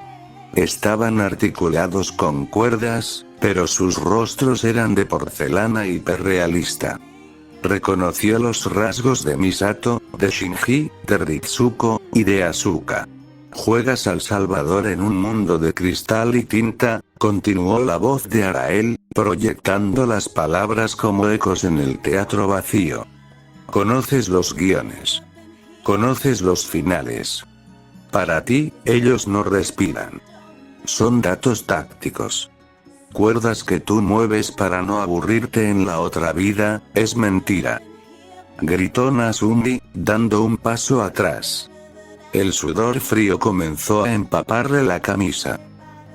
Estaban articulados con cuerdas, pero sus rostros eran de porcelana hiperrealista. Reconoció los rasgos de Misato, de Shinji, de Ritsuko, y de Asuka. Juegas al Salvador en un mundo de cristal y tinta, continuó la voz de Arael, proyectando las palabras como ecos en el teatro vacío. Conoces los guiones. Conoces los finales. Para ti, ellos no respiran. Son datos tácticos. Cuerdas que tú mueves para no aburrirte en la otra vida. Es mentira. Gritó Nazumi, dando un paso atrás. El sudor frío comenzó a empaparle la camisa.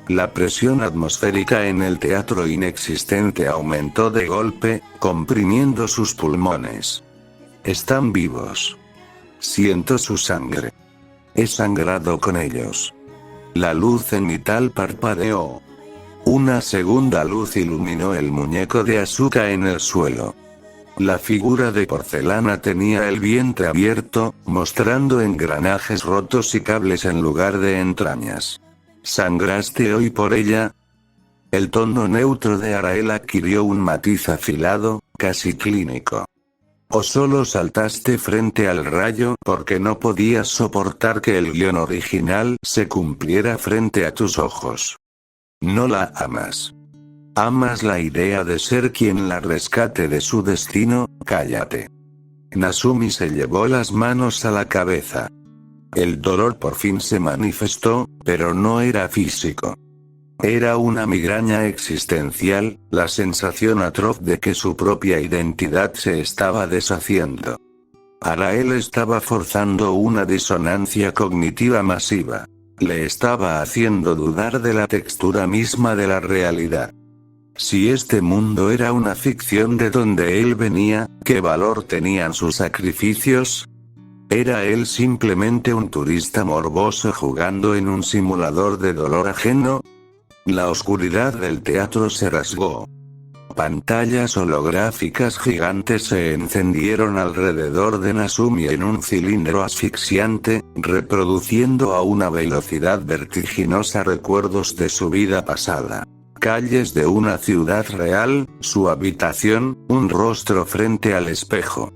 La presión atmosférica en el teatro inexistente aumentó de golpe, comprimiendo sus pulmones. Están vivos. Siento su sangre. He sangrado con ellos. La luz cenital parpadeó. Una segunda luz iluminó el muñeco de Asuka en el suelo. La figura de porcelana tenía el vientre abierto, mostrando engranajes rotos y cables en lugar de entrañas. ¿Sangraste hoy por ella? El tono neutro de Arael adquirió un matiz afilado, casi clínico. ¿O solo saltaste frente al rayo porque no podías soportar que el guión original se cumpliera frente a tus ojos? No la amas. ¿Amas la idea de ser quien la rescate de su destino? Cállate. Nazumi se llevó las manos a la cabeza. El dolor por fin se manifestó, pero no era físico. Era una migraña existencial, la sensación atroz de que su propia identidad se estaba deshaciendo. Arael estaba forzando una disonancia cognitiva masiva. Le estaba haciendo dudar de la textura misma de la realidad. Si este mundo era una ficción de donde él venía, ¿qué valor tenían sus sacrificios? ¿Era él simplemente un turista morboso jugando en un simulador de dolor ajeno? La oscuridad del teatro se rasgó. Pantallas holográficas gigantes se encendieron alrededor de Nasumi en un cilindro asfixiante, reproduciendo a una velocidad vertiginosa recuerdos de su vida pasada. Calles de una ciudad real, su habitación, un rostro frente al espejo.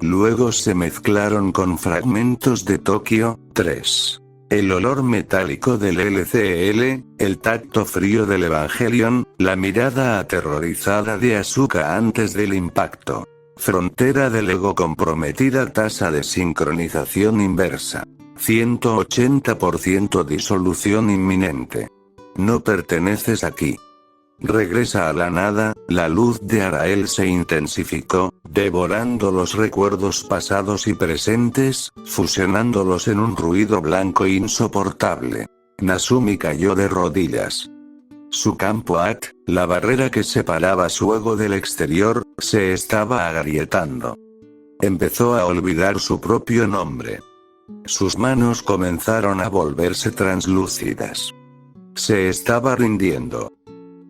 Luego se mezclaron con fragmentos de Tokio 3. El olor metálico del LCL, el tacto frío del Evangelion, la mirada aterrorizada de Asuka antes del impacto. Frontera del ego comprometida, tasa de sincronización inversa. 180% disolución inminente. No perteneces aquí. Regresa a la nada. La luz de Arael se intensificó, devorando los recuerdos pasados y presentes, fusionándolos en un ruido blanco insoportable. Nasumi cayó de rodillas. Su campo AT, la barrera que separaba su ego del exterior, se estaba agrietando. Empezó a olvidar su propio nombre. Sus manos comenzaron a volverse translúcidas. Se estaba rindiendo.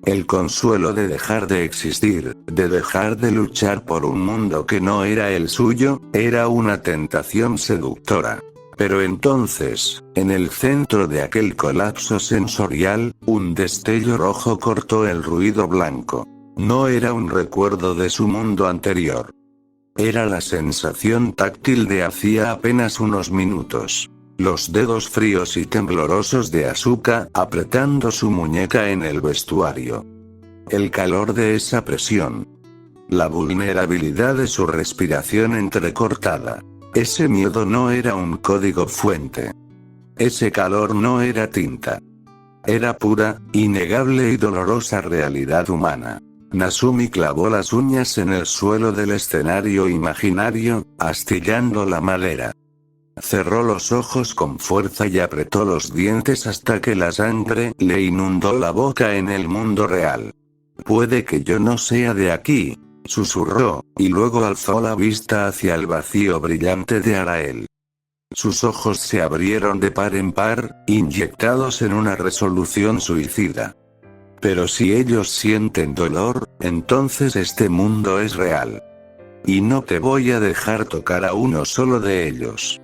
El consuelo de dejar de existir, de dejar de luchar por un mundo que no era el suyo, era una tentación seductora. Pero entonces, en el centro de aquel colapso sensorial, un destello rojo cortó el ruido blanco. No era un recuerdo de su mundo anterior. Era la sensación táctil de hacía apenas unos minutos. Los dedos fríos y temblorosos de Asuka apretando su muñeca en el vestuario. El calor de esa presión. La vulnerabilidad de su respiración entrecortada. Ese miedo no era un código fuente. Ese calor no era tinta. Era pura, innegable y dolorosa realidad humana. Nasumi clavó las uñas en el suelo del escenario imaginario, astillando la madera. Cerró los ojos con fuerza y apretó los dientes hasta que la sangre le inundó la boca en el mundo real. Puede que yo no sea de aquí, susurró, y luego alzó la vista hacia el vacío brillante de Arael. Sus ojos se abrieron de par en par, inyectados en una resolución suicida. Pero si ellos sienten dolor, entonces este mundo es real. Y no te voy a dejar tocar a uno solo de ellos.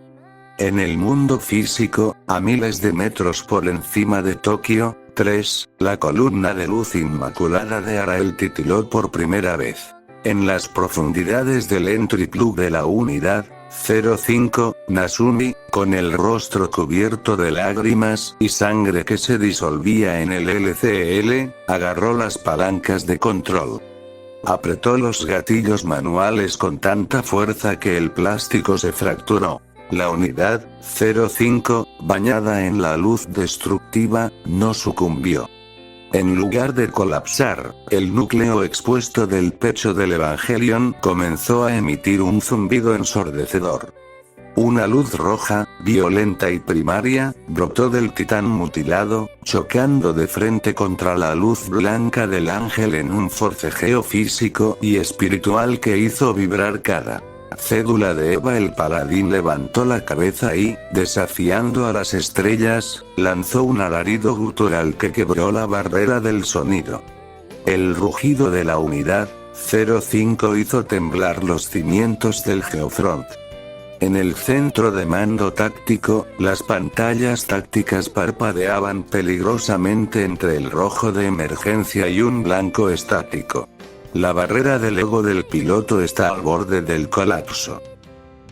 En el mundo físico, a miles de metros por encima de Tokio 3, la columna de luz inmaculada de Arael titiló por primera vez. En las profundidades del entry plug de la unidad 05, Nasumi, con el rostro cubierto de lágrimas y sangre que se disolvía en el LCL, agarró las palancas de control. Apretó los gatillos manuales con tanta fuerza que el plástico se fracturó. La unidad 05, bañada en la luz destructiva, no sucumbió. En lugar de colapsar, el núcleo expuesto del pecho del Evangelion comenzó a emitir un zumbido ensordecedor. Una luz roja, violenta y primaria, brotó del titán mutilado, chocando de frente contra la luz blanca del ángel en un forcejeo físico y espiritual que hizo vibrar cada cédula de Eva. El paladín levantó la cabeza y, desafiando a las estrellas, lanzó un alarido gutural que quebró la barrera del sonido. El rugido de la unidad 05 hizo temblar los cimientos del Geofront. En el centro de mando táctico, las pantallas tácticas parpadeaban peligrosamente entre el rojo de emergencia y un blanco estático. La barrera del ego del piloto está al borde del colapso.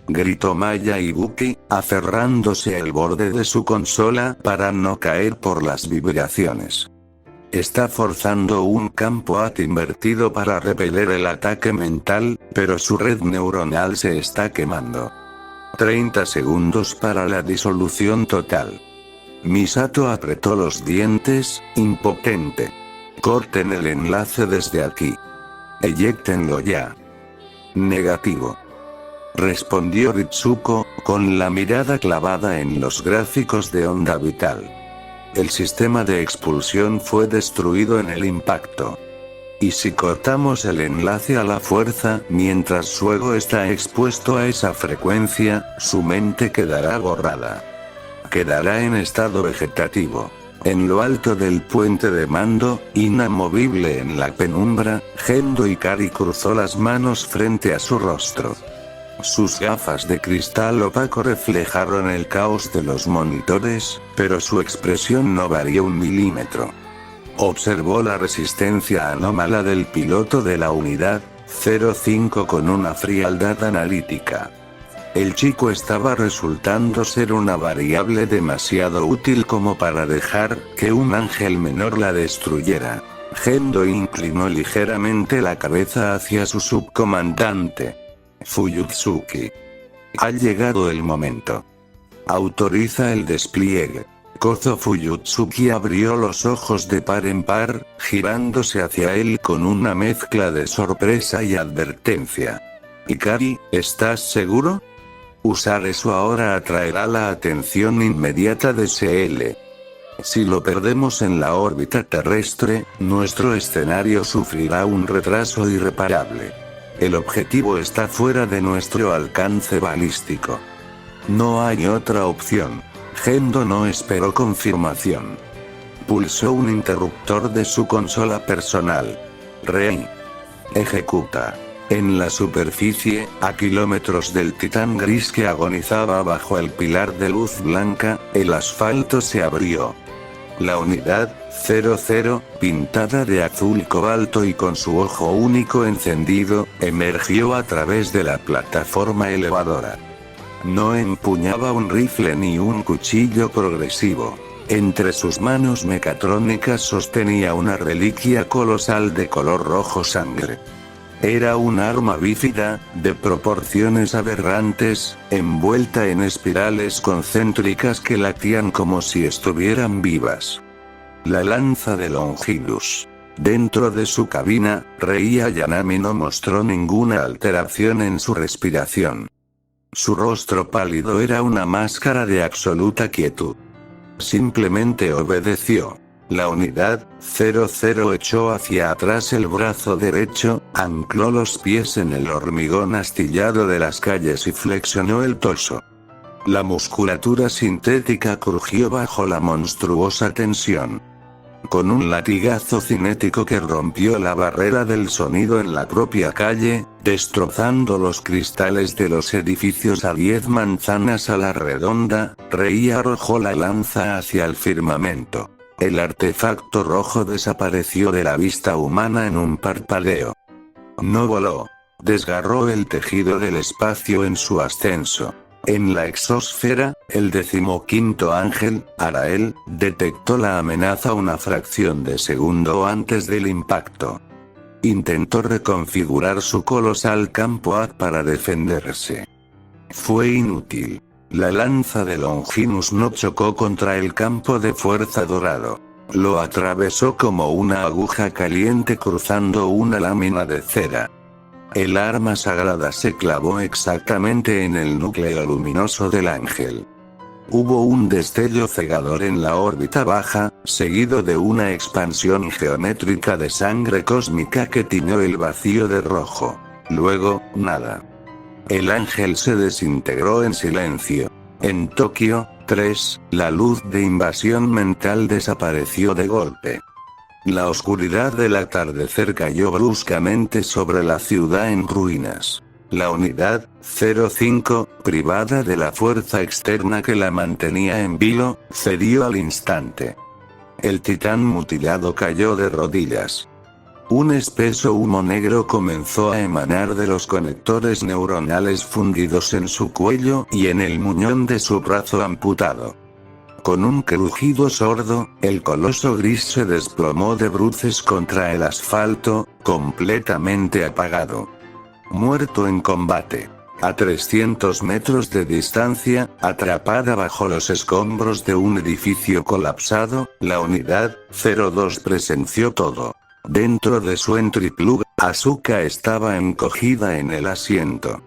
Gritó Maya Ibuki, aferrándose al borde de su consola para no caer por las vibraciones. Está forzando un campo AT invertido para repeler el ataque mental, pero su red neuronal se está quemando. 30 segundos para la disolución total. Misato apretó los dientes, impotente. Corten el enlace desde aquí. Eyéctenlo ya. Negativo. Respondió Ritsuko, con la mirada clavada en los gráficos de onda vital. El sistema de expulsión fue destruido en el impacto. Y si cortamos el enlace a la fuerza, mientras su ego está expuesto a esa frecuencia, su mente quedará borrada. Quedará en estado vegetativo. En lo alto del puente de mando, inamovible en la penumbra, Gendo Ikari cruzó las manos frente a su rostro. Sus gafas de cristal opaco reflejaron el caos de los monitores, pero su expresión no varió un milímetro. Observó la resistencia anómala del piloto de la unidad 05 con una frialdad analítica. El chico estaba resultando ser una variable demasiado útil como para dejar que un ángel menor la destruyera. Gendo inclinó ligeramente la cabeza hacia su subcomandante. Fuyutsuki. Ha llegado el momento. Autoriza el despliegue. Kozo Fuyutsuki abrió los ojos de par en par, girándose hacia él con una mezcla de sorpresa y advertencia. Ikari, ¿estás seguro? Usar eso ahora atraerá la atención inmediata de SL. Si lo perdemos en la órbita terrestre, nuestro escenario sufrirá un retraso irreparable. El objetivo está fuera de nuestro alcance balístico. No hay otra opción. Gendo no esperó confirmación. Pulsó un interruptor de su consola personal. Rey. Ejecuta. En la superficie, a kilómetros del titán gris que agonizaba bajo el pilar de luz blanca, el asfalto se abrió. La unidad 00, pintada de azul cobalto y con su ojo único encendido, emergió a través de la plataforma elevadora. No empuñaba un rifle ni un cuchillo progresivo. Entre sus manos mecatrónicas sostenía una reliquia colosal de color rojo sangre. Era un arma bífida, de proporciones aberrantes, envuelta en espirales concéntricas que latían como si estuvieran vivas. La lanza de Longidus. Dentro de su cabina, Rei Ayanami no mostró ninguna alteración en su respiración. Su rostro pálido era una máscara de absoluta quietud. Simplemente obedeció. La unidad 00 echó hacia atrás el brazo derecho, ancló los pies en el hormigón astillado de las calles y flexionó el torso. La musculatura sintética crujió bajo la monstruosa tensión. Con un latigazo cinético que rompió la barrera del sonido en la propia calle, destrozando los cristales de los edificios a 10 manzanas a la redonda, Rei arrojó la lanza hacia el firmamento. El artefacto rojo desapareció de la vista humana en un parpadeo. No voló. Desgarró el tejido del espacio en su ascenso. En la exosfera, el 15º ángel, Arael, detectó la amenaza una fracción de segundo antes del impacto. Intentó reconfigurar su colosal campo AD para defenderse. Fue inútil. La lanza de Longinus no chocó contra el campo de fuerza dorado. Lo atravesó como una aguja caliente cruzando una lámina de cera. El arma sagrada se clavó exactamente en el núcleo luminoso del ángel. Hubo un destello cegador en la órbita baja, seguido de una expansión geométrica de sangre cósmica que tiñó el vacío de rojo. Luego, nada. El ángel se desintegró en silencio. En Tokio 3, la luz de invasión mental desapareció de golpe. La oscuridad del atardecer cayó bruscamente sobre la ciudad en ruinas. La unidad 05, privada de la fuerza externa que la mantenía en vilo, cedió al instante. El titán mutilado cayó de rodillas. Un espeso humo negro comenzó a emanar de los conectores neuronales fundidos en su cuello y en el muñón de su brazo amputado. Con un crujido sordo, el coloso gris se desplomó de bruces contra el asfalto, completamente apagado. Muerto en combate. A 300 metros de distancia, atrapada bajo los escombros de un edificio colapsado, la unidad 02 presenció todo. Dentro de su entry-plug, Asuka estaba encogida en el asiento.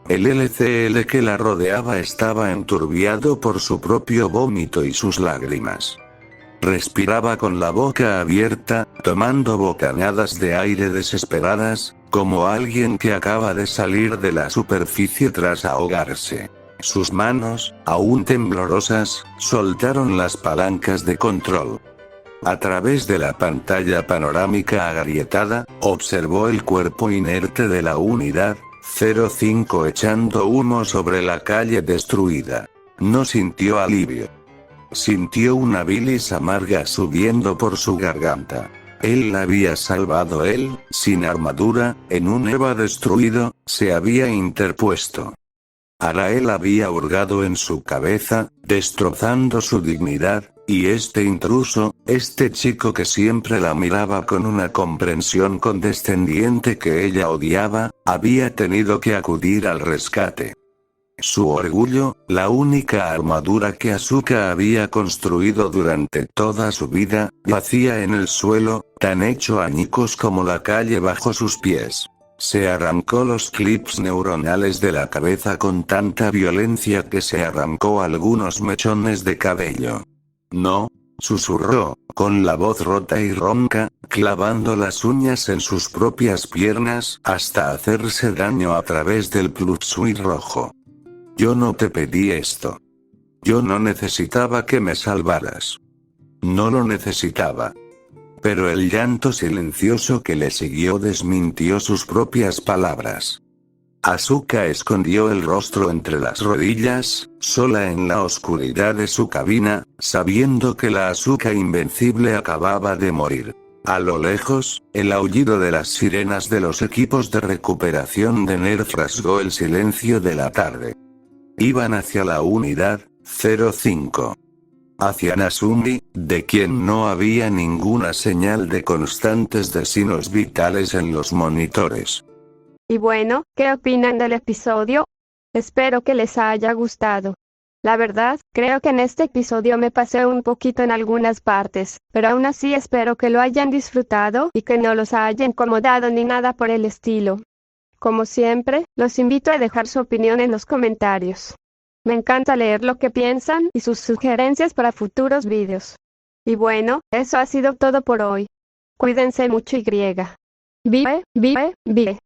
El LCL que la rodeaba estaba enturbiado por su propio vómito y sus lágrimas. Respiraba con la boca abierta, tomando bocanadas de aire desesperadas, como alguien que acaba de salir de la superficie tras ahogarse. Sus manos, aún temblorosas, soltaron las palancas de control. A través de la pantalla panorámica agrietada, observó el cuerpo inerte de la unidad 05 echando humo sobre la calle destruida. No sintió alivio. Sintió una bilis amarga subiendo por su garganta. Él la había salvado, él, sin armadura, en un EVA destruido, se había interpuesto. Arael había hurgado en su cabeza, destrozando su dignidad, y este intruso, este chico que siempre la miraba con una comprensión condescendiente que ella odiaba, había tenido que acudir al rescate. Su orgullo, la única armadura que Asuka había construido durante toda su vida, yacía en el suelo, tan hecho añicos como la calle bajo sus pies. Se arrancó los clips neuronales de la cabeza con tanta violencia que se arrancó algunos mechones de cabello. No, susurró, con la voz rota y ronca, clavando las uñas en sus propias piernas hasta hacerse daño a través del plushie rojo. Yo no te pedí esto. Yo no necesitaba que me salvaras. No lo necesitaba. Pero el llanto silencioso que le siguió desmintió sus propias palabras. Asuka escondió el rostro entre las rodillas, sola en la oscuridad de su cabina, sabiendo que la Asuka invencible acababa de morir. A lo lejos, el aullido de las sirenas de los equipos de recuperación de Nerf rasgó el silencio de la tarde. Iban hacia la unidad 05. Hacia Nasumi, de quien no había ninguna señal de constantes de signos vitales en los monitores. Y bueno, ¿qué opinan del episodio? Espero que les haya gustado. La verdad, creo que en este episodio me pasé un poquito en algunas partes, pero aún así espero que lo hayan disfrutado y que no los haya incomodado ni nada por el estilo. Como siempre, los invito a dejar su opinión en los comentarios. Me encanta leer lo que piensan y sus sugerencias para futuros vídeos. Y bueno, eso ha sido todo por hoy. Cuídense mucho y griega. Vive, vive, vive.